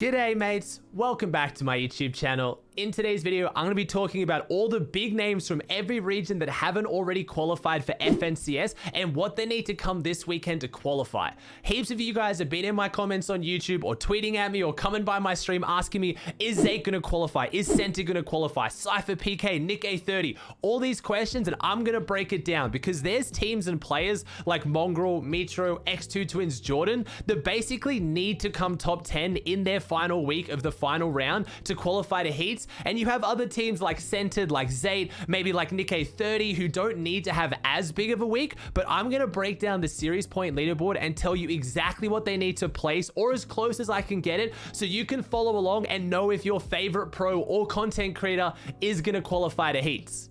G'day mates, welcome back to my YouTube channel. In today's video, I'm going to be talking about all the big names from every region that haven't already qualified for FNCS and what they need to come this weekend to qualify. Heaps of you guys have been in my comments on YouTube or tweeting at me or coming by my stream asking me, is Zate going to qualify? Is Center going to qualify? SypherPK, Nick A30, all these questions, and I'm going to break it down because there's teams and players like Mongraal, Mitr0, X2Twins Jordan that basically need to come top 10 in their final week of the final round to qualify to heats. And you have other teams like Centered, like Zate, maybe like Nick A30 who don't need to have as big of a week, but I'm going to break down the series point leaderboard and tell you exactly what they need to place or as close as I can get it so you can follow along and know if your favorite pro or content creator is going to qualify to heats.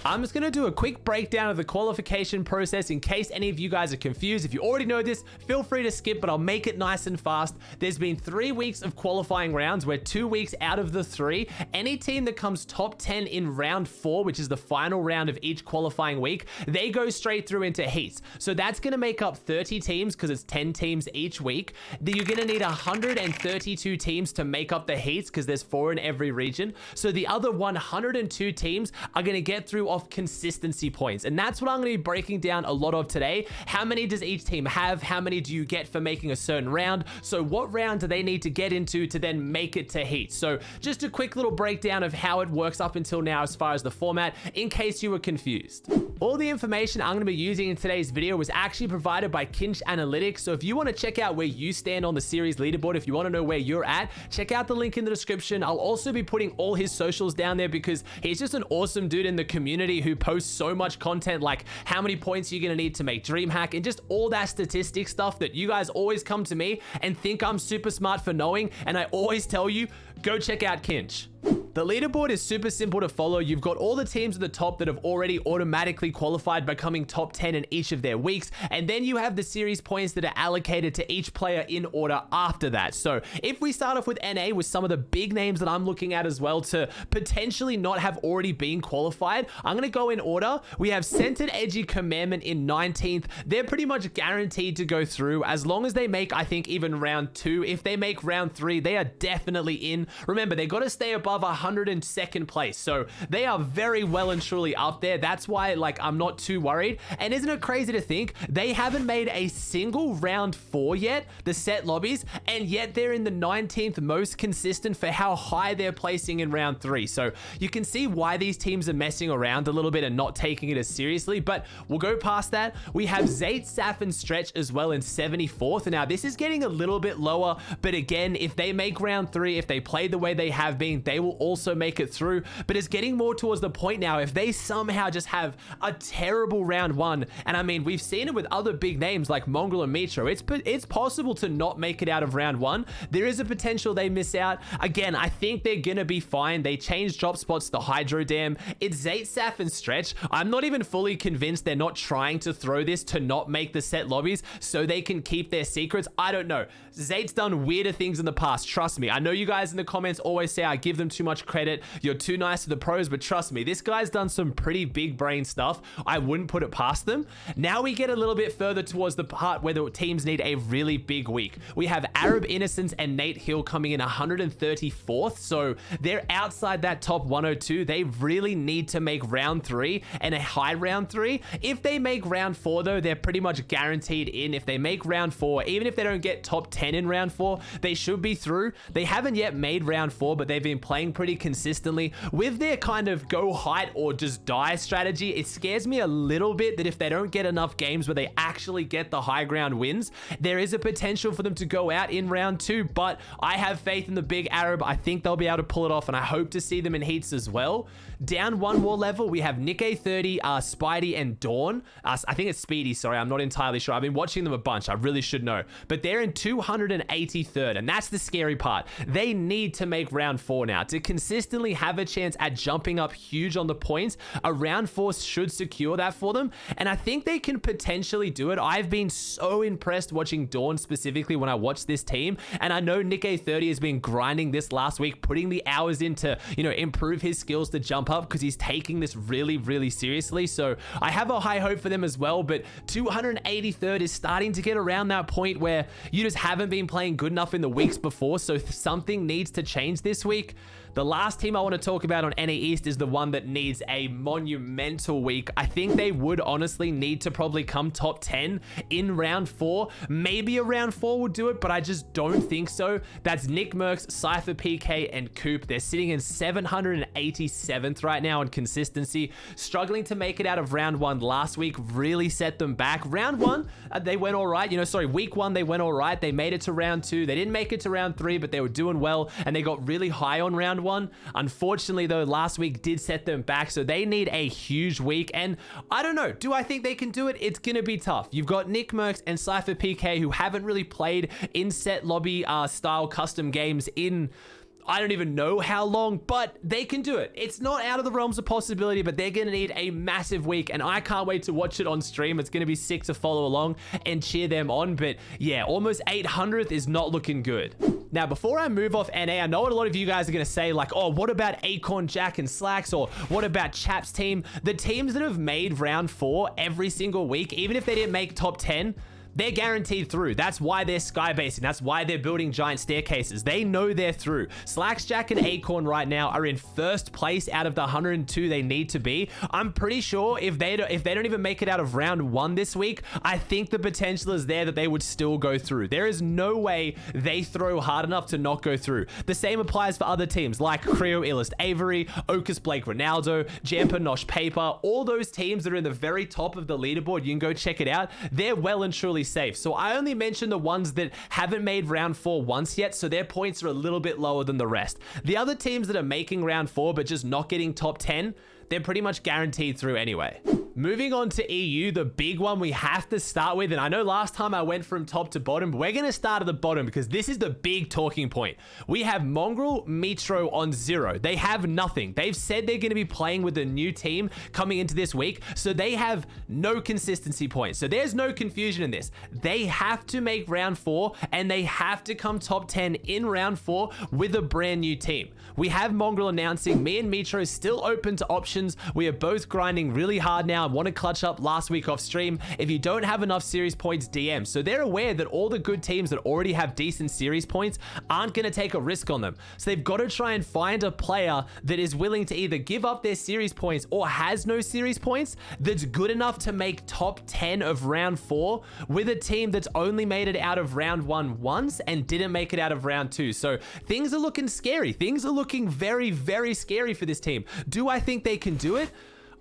I'm just going to do a quick breakdown of the qualification process in case any of you guys are confused. If you already know this, feel free to skip, but I'll make it nice and fast. There's been 3 weeks of qualifying rounds. We're 2 weeks out of the 3. Any team that comes top 10 in round 4, which is the final round of each qualifying week, they go straight through into heats. So that's going to make up 30 teams because it's 10 teams each week. You're going to need 132 teams to make up the heats because there's 4 in every region. So the other 102 teams are going to get through off consistency points, and that's what I'm going to be breaking down a lot of today. How many does each team have? How many do you get for making a certain round? So what round do they need to get into to then make it to heat? So just a quick little breakdown of how it works up until now as far as the format, in case you were confused. All the information I'm going to be using in today's video was actually provided by Kinch Analytics. So if you want to check out where you stand on the series leaderboard, if you want to know where you're at, check out the link in the description. I'll also be putting all his socials down there because he's just an awesome dude in the community who posts so much content, like how many points you're going to need to make DreamHack and just all that statistic stuff that you guys always come to me and think I'm super smart for knowing. And I always tell you, go check out Kinch. The leaderboard is super simple to follow. You've got all the teams at the top that have already automatically qualified by coming top 10 in each of their weeks. And then you have the series points that are allocated to each player in order after that. So if we start off with NA with some of the big names that I'm looking at as well to potentially not have already been qualified, I'm going to go in order. We have Centered Edgy Commandment in 19th. They're pretty much guaranteed to go through as long as they make, I think, even round 2. If they make round 3, they are definitely in. Remember, they got to stay above 102nd place, so they are very well and truly up there. That's why, like, I'm not too worried. And isn't it crazy to think they haven't made a single round 4 yet, the set lobbies, and yet they're in the 19th most consistent for how high they're placing in round 3. So you can see why these teams are messing around a little bit and not taking it as seriously, but we'll go past that. We have Zate, Saf, and Stretch as well in 74th. Now this is getting a little bit lower, but again, if they make round 3, if they play the way they have been, they will also make it through. But it's getting more towards the point now, if they somehow just have a terrible round 1, and I mean, we've seen it with other big names like Mongraal and Mitr0, it's possible to not make it out of round 1. There is a potential they miss out. Again, I think they're gonna be fine. They changed drop spots to Hydro Dam. It's Zate, Saf, and Stretch. I'm not even fully convinced they're not trying to throw this to not make the set lobbies so they can keep their secrets. I don't know. Zate's done weirder things in the past, trust me. I know you guys in the comments always say I give them too much credit, you're too nice to the pros, but trust me, this guy's done some pretty big brain stuff. I wouldn't put it past them. Now we get a little bit further towards the part where the teams need a really big week. We have Arab Innocence and Nate Hill coming in 134th, so they're outside that top 102. They really need to make round 3 and a high round 3. If they make round 4 though, they're pretty much guaranteed in. If they make round 4, even if they don't get top 10 in round 4, they should be through. They haven't yet made round 4, but they've been playing pretty consistently with their kind of go height or just die strategy. It scares me a little bit that if they don't get enough games where they actually get the high ground wins, there is a potential for them to go out in round 2, but I have faith in the big Arab. I think they'll be able to pull it off, and I hope to see them in heats as well. Down one more level, we have Nick A30, Spidey, and Dawn. I think it's Speedy, sorry, I'm not entirely sure. I've been watching them a bunch, I really should know. But they're in 283rd, and that's the scary part. They need to make round 4 now to consistently have a chance at jumping up huge on the points, a round 4 should secure that for them. And I think they can potentially do it. I've been so impressed watching Dawn specifically when I watch this team. And I know Nick A30 has been grinding this last week, putting the hours in to, improve his skills to jump up because he's taking this really, really seriously. So I have a high hope for them as well. But 283rd is starting to get around that point where you just haven't been playing good enough in the weeks before. So something needs to change this week. The last team I want to talk about on NA East is the one that needs a monumental week. I think they would honestly need to probably come top 10 in round 4. Maybe a round 4 will do it, but I just don't think so. That's Nickmercs, SypherPK, and Coop. They're sitting in 787th right now on consistency. Struggling to make it out of round 1 last week really set them back. Round 1, they went all right. Week 1, they went all right. They made it to round 2. They didn't make it to round 3, but they were doing well, and they got really high on round 1. Unfortunately, though, last week did set them back, so they need a huge week. And I don't know, do I think they can do it? It's gonna be tough. You've got Nickmercs and SypherPK who haven't really played in set lobby style custom games in I don't even know how long, but they can do it. It's not out of the realms of possibility, but they're going to need a massive week, and I can't wait to watch it on stream. It's going to be sick to follow along and cheer them on, but yeah, almost 800th is not looking good. Now, before I move off NA, I know what a lot of you guys are going to say, like, oh, what about Acorn, Jack, and Slacks, or what about Chap's team? The teams that have made round 4 every single week, even if they didn't make top 10, they're guaranteed through. That's why they're skybasing. That's why they're building giant staircases. They know they're through. Slacks, Jack, and Acorn right now are in first place out of the 102 they need to be. I'm pretty sure if they don't even make it out of round 1 this week, I think the potential is there that they would still go through. There is no way they throw hard enough to not go through. The same applies for other teams like Creo, Illust, Avery, Ocus, Blake, Ronaldo, Jamper, Nosh, Paper. All those teams that are in the very top of the leaderboard, you can go check it out. They're well and truly safe. So I only mentioned the ones that haven't made round 4 once yet, so their points are a little bit lower than the rest. The other teams that are making round 4 but just not getting top 10, they're pretty much guaranteed through anyway. Moving on to EU, the big one we have to start with, and I know last time I went from top to bottom, but we're going to start at the bottom because this is the big talking point. We have Mongraal, Mitr0 on 0. They have nothing. They've said they're going to be playing with a new team coming into this week, so they have no consistency points. So there's no confusion in this. They have to make round 4, and they have to come top 10 in round 4 with a brand new team. We have Mongraal announcing me and Mitr0 still open to options. We are both grinding really hard now. I want to clutch up last week off stream. If you don't have enough series points, DM. So they're aware that all the good teams that already have decent series points aren't going to take a risk on them. So they've got to try and find a player that is willing to either give up their series points or has no series points that's good enough to make top 10 of round 4 with a team that's only made it out of round 1 once and didn't make it out of round 2. So things are looking scary. Things are looking very, very scary for this team. Do I think they can do it?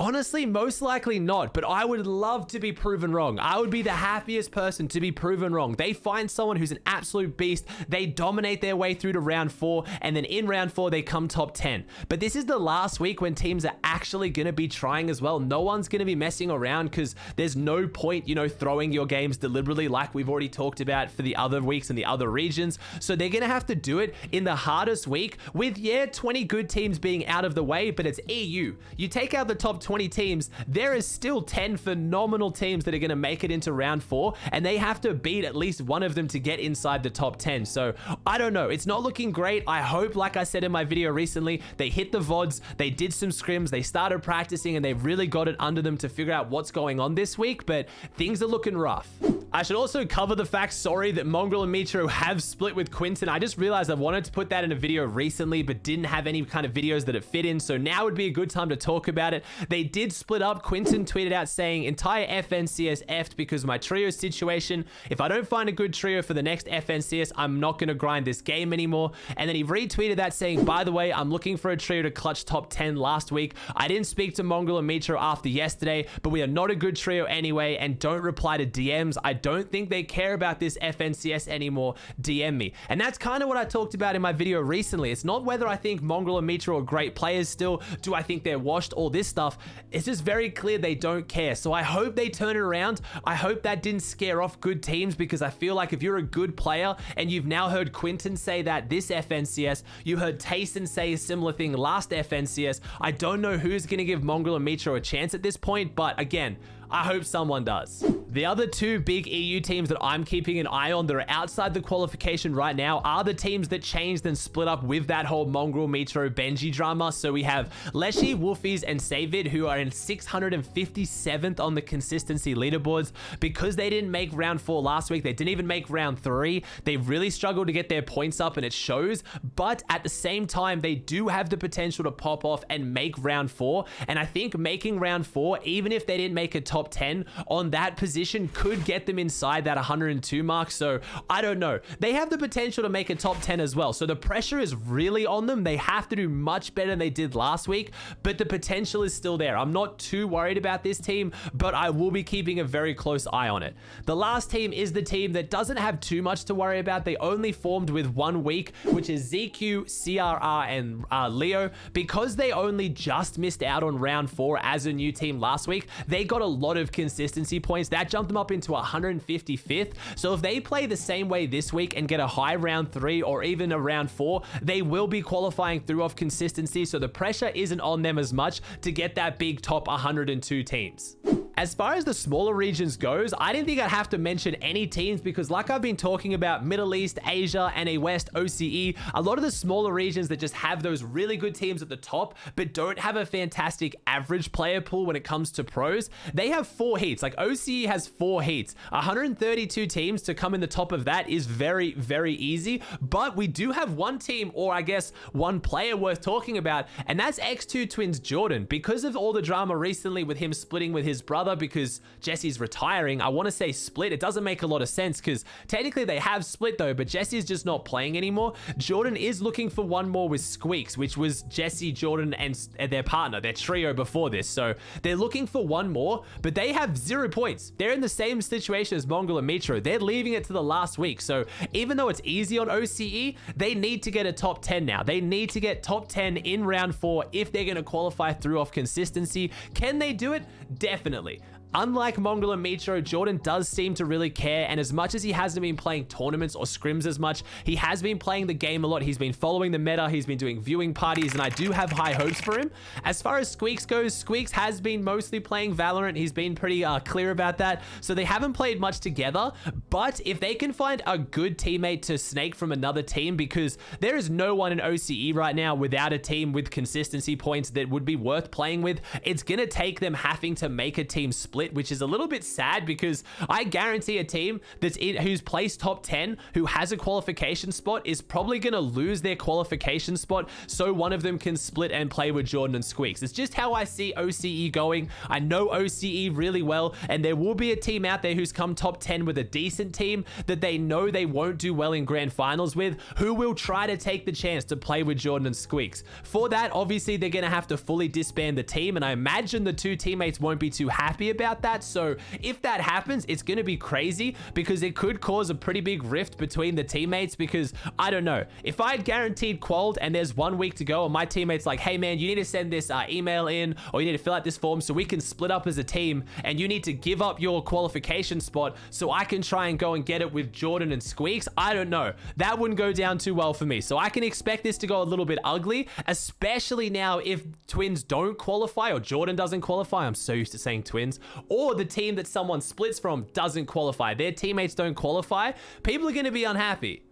Honestly, most likely not, but I would love to be proven wrong. I would be the happiest person to be proven wrong. They find someone who's an absolute beast, they dominate their way through to round 4, and then in round 4, they come top 10. But this is the last week when teams are actually going to be trying as well. No one's going to be messing around because there's no point, throwing your games deliberately like we've already talked about for the other weeks and the other regions. So they're going to have to do it in the hardest week with, 20 good teams being out of the way, but it's EU. You take out the top 20 teams, there is still 10 phenomenal teams that are going to make it into round 4, and they have to beat at least one of them to get inside the top 10. So I don't know, it's not looking great. I hope, like I said in my video recently, they hit the VODs, they did some scrims, they started practicing, and they've really got it under them to figure out what's going on this week, but things are looking rough. I should also cover the fact, sorry, that Mongraal and Mitr0 have split with Quinten. I just realized I wanted to put that in a video recently, but didn't have any kind of videos that it fit in, so now would be a good time to talk about it. They did split up. Quinten tweeted out saying, entire FNCS effed because of my trio situation. If I don't find a good trio for the next FNCS, I'm not going to grind this game anymore. And then he retweeted that saying, by the way, I'm looking for a trio to clutch top 10 last week. I didn't speak to Mongraal and Mitr0 after yesterday, but we are not a good trio anyway, and don't reply to DMs. I don't think they care about this FNCS anymore, DM me. And that's kind of what I talked about in my video recently. It's not whether I think Mongraal and Mitr0 are great players still, do I think they're washed, all this stuff. It's just very clear they don't care. So I hope they turn it around. I hope that didn't scare off good teams, because I feel like if you're a good player and you've now heard Quinten say that this FNCS, you heard Tayson say a similar thing last FNCS, I don't know who's going to give Mongraal and Mitr0 a chance at this point, but again, I hope someone does. The other two big EU teams that I'm keeping an eye on that are outside the qualification right now are the teams that changed and split up with that whole Mongraal, Mitr0, Benji drama. So we have Letshes, Wolfies, and Savid, who are in 657th on the consistency leaderboards. Because they didn't make round 4 last week, they didn't even make round 3. They really struggled to get their points up, and it shows. But at the same time, they do have the potential to pop off and make round 4. And I think making round 4, even if they didn't make a top 10 on that position, could get them inside that 102 mark. So I don't know. They have the potential to make a top 10 as well. So the pressure is really on them. They have to do much better than they did last week, but the potential is still there. I'm not too worried about this team, but I will be keeping a very close eye on it. The last team is the team that doesn't have too much to worry about. They only formed with 1 week, which is ZQ, CRR, and Leo. Because they only just missed out on round 4 as a new team last week, they got a lot of consistency points. That jumped them up into 155th. So if they play the same way this week and get a high round 3 or even a round 4, they will be qualifying through off consistency. So the pressure isn't on them as much to get that big top 102 teams. As far as the smaller regions goes, I didn't think I'd have to mention any teams, because like I've been talking about, Middle East, Asia, NA West, OCE, a lot of the smaller regions that just have those really good teams at the top, but don't have a fantastic average player pool when it comes to pros, they have 4 heats. Like OCE has 4 heats. 132 teams to come in the top of that is very, very easy. But we do have one team, or I guess one player worth talking about, and that's X2Twins Jordan. Because of all the drama recently with him splitting with his brother, because Jesse's retiring, I want to say split. It doesn't make a lot of sense, because technically they have split though, but Jesse's just not playing anymore. Jordan is looking for one more with Squeaks, which was Jesse, Jordan, and their partner, their trio before this. So they're looking for one more, but they have 0 points. They're in the same situation as Mongraal and Mitr0. They're leaving it to the last week. So even though it's easy on OCE, they need to get a top 10 now. They need to get top 10 in round 4 if they're going to qualify through off consistency. Can they do it? Definitely. Unlike Mongraal and Mitr0, Jordan does seem to really care, and as much as he hasn't been playing tournaments or scrims as much, he has been playing the game a lot. He's been following the meta, he's been doing viewing parties, and I do have high hopes for him. As far as Squeaks goes, Squeaks has been mostly playing Valorant. He's been pretty clear about that, so they haven't played much together. But if they can find a good teammate to snake from another team, because there is no one in OCE right now without a team with consistency points that would be worth playing with, it's gonna take them having to make a team split, which is a little bit sad, because I guarantee a team who's placed top 10, who has a qualification spot, is probably going to lose their qualification spot so one of them can split and play with Jordan and Squeaks. It's just how I see OCE going. I know OCE really well, and there will be a team out there who's come top 10 with a decent team that they know they won't do well in grand finals with, who will try to take the chance to play with Jordan and Squeaks. For that, obviously, they're going to have to fully disband the team, and I imagine the 2 teammates won't be too happy about that. So if that happens, it's going to be crazy, because it could cause a pretty big rift between the teammates. Because I don't know, if I had guaranteed qualified and there's 1 week to go and my teammate's like, hey man, you need to send this email in, or you need to fill out this form so we can split up as a team, and you need to give up your qualification spot so I can try and go and get it with Jordan and Squeaks, I don't know, that wouldn't go down too well for me. So I can expect this to go a little bit ugly, especially now if Twins don't qualify, or Jordan doesn't qualify. I'm so used to saying Twins. Or the team that someone splits from doesn't qualify. Their teammates don't qualify. People are going to be unhappy.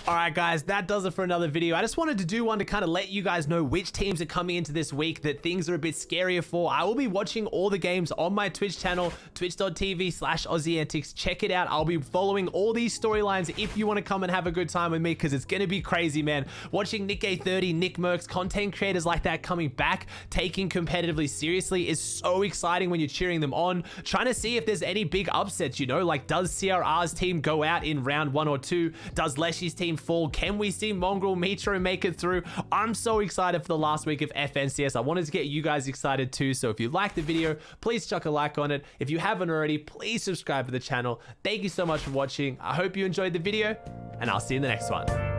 All right, guys, that does it for another video. I just wanted to do one to kind of let you guys know which teams are coming into this week that things are a bit scarier for. I will be watching all the games on my Twitch channel, twitch.tv/Aussie Antics. Check it out. I'll be following all these storylines if you want to come and have a good time with me, because it's going to be crazy, man. Watching Nick30, Nickmercs, content creators like that coming back, taking competitively seriously is so exciting when you're cheering them on. Trying to see if there's any big upsets, you know, like does CRR's team go out in round 1 or 2? Does Letshes' team team fall? Can we see Mongraal and Mitr0 make it through? I'm so excited for the last week of FNCS. I wanted to get you guys excited too. So if you liked the video, please chuck a like on it. If you haven't already, please subscribe to the channel. Thank you so much for watching. I hope you enjoyed the video, and I'll see you in the next one.